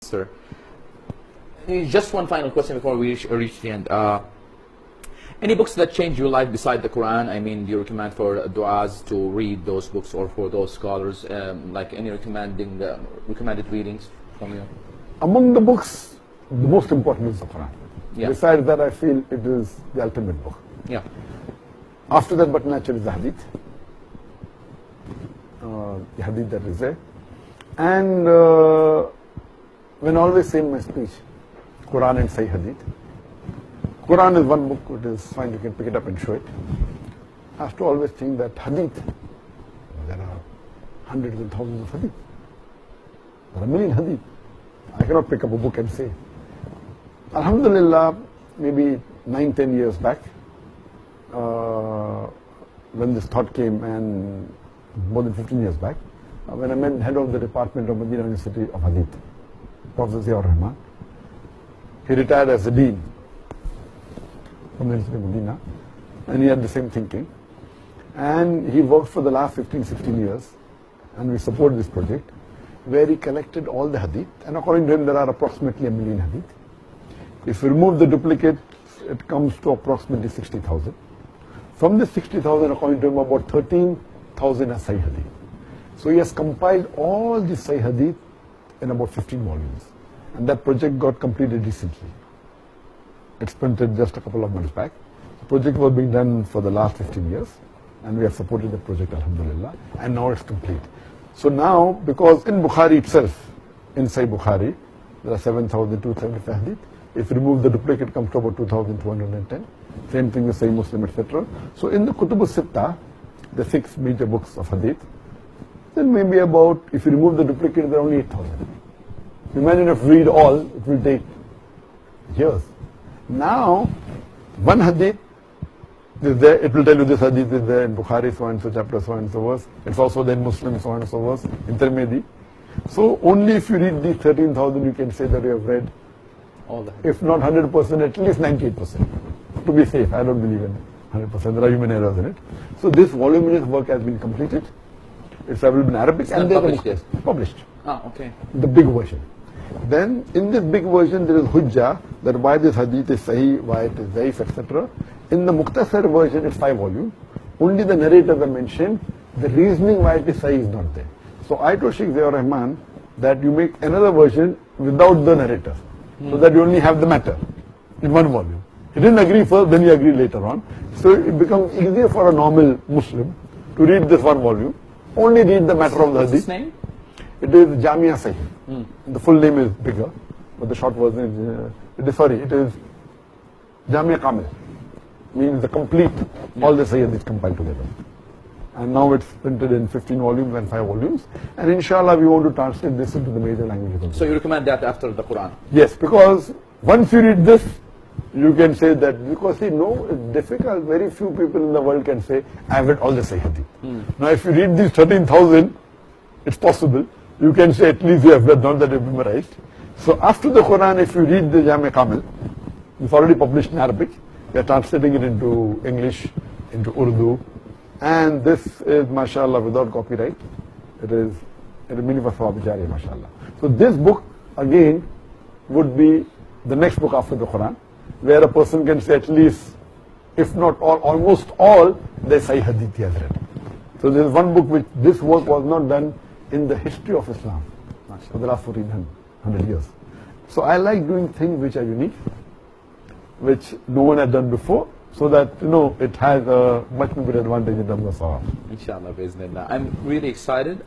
Sir, just one final question before we reach the end. Any books that changed your life beside the Quran? I mean, do you recommend for du'as to read those books, or for those scholars, like any recommended readings from you? Among the books, the most important is the Quran. Yeah. Besides that, I feel it is the ultimate book. Yeah. After that, but naturally, the Hadith. The Hadith that is there. And when I always say in my speech, Quran and Sahih Hadith. Quran is one book, it is fine, you can pick it up and show it. I have to always think that Hadith, there are hundreds and thousands of Hadith. There are a million Hadith. I cannot pick up a book and say. Alhamdulillah, maybe 9-10 years back, when this thought came, and more than 15 years back, when I met head of the department of Medina University of Hadith, Professor Ziaur Rahman. He retired as a dean from the University of Medina, and he had the same thinking. And he worked for the last 15-16 years, and we support this project, where he collected all the Hadith, and according to him there are approximately 1 million Hadith. If you remove the duplicates, it comes to approximately 60,000. From the 60,000, according to him, about 13,000 are Sahih Hadith. So he has compiled all the Sahih Hadith in about 15 volumes. And that project got completed recently. It's printed just a couple of months back. The project was being done for the last 15 years, and we have supported the project, alhamdulillah, and now it's complete. So now, because in Bukhari itself, in Sahih Bukhari, there are 7,275 Hadith. If you remove the duplicate, it comes to about 2,210. Same thing with Sahih Muslim, etc. So in the Kutub al-Sittah, the 6 major books of Hadith, then maybe about, if you remove the duplicate, there are only 8,000. Imagine if we read all, it will take years. Now, one Hadith is there, it will tell you this Hadith is there in Bukhari, so and so chapter, so and so verse. It's also there in Muslim, so and so verse, in Tirmidhi. So only if you read these 13,000, you can say that you have read all the Hadith. If not 100%, at least 98%. To be safe, I don't believe in 100%, there are human errors in it. So this voluminous work has been completed. It's available in Arabic, and published. Published. Ah, okay. The big version. Then in this big version there is Hujjah, that why this Hadith is Sahih, why it is Zaif, etc. In the Mukhtasar version, it's 5 volumes. Only the narrators are mentioned. The reasoning why it is Sahih is not there. So I told Sheikh Ziaur Rahman that you make another version without the narrator, so that you only have the matter in one volume. He didn't agree first, then he agreed later on. So it becomes easier for a normal Muslim to read this one volume. Only read the matter of the Hadith. What's its name? It is Jamia Sahih. The full name is bigger, but the short version is, it is Jamia Kamil. Means the complete, all the Sahih Hadith compiled together. And now it's printed in 15 volumes and 5 volumes. And inshallah we want to translate this into the major languages. So you recommend that after the Quran? Yes, because once you read this, you can say that, because see, no, it's difficult. Very few people in the world can say, I have read all the Sahih Hadith. Now if you read these 13,000, it's possible. You can say at least you have read, not that you've memorized. So after the Quran, if you read the Jami Kamil, it's already published in Arabic. We are translating it into English, into Urdu. And this is, mashallah, without copyright. It is meaning for Sawab Jari, mashallah. So this book, again, would be the next book after the Quran, where a person can say at least, if not all, almost all, the Sahih Hadith he has read. So there is one book which this work was not done in the history of Islam for the last 1400 years. So I like doing things which are unique, which no one had done before, so that, it has a much more advantage in terms of sawab. Inshallah, bi'iznillah. I'm really excited.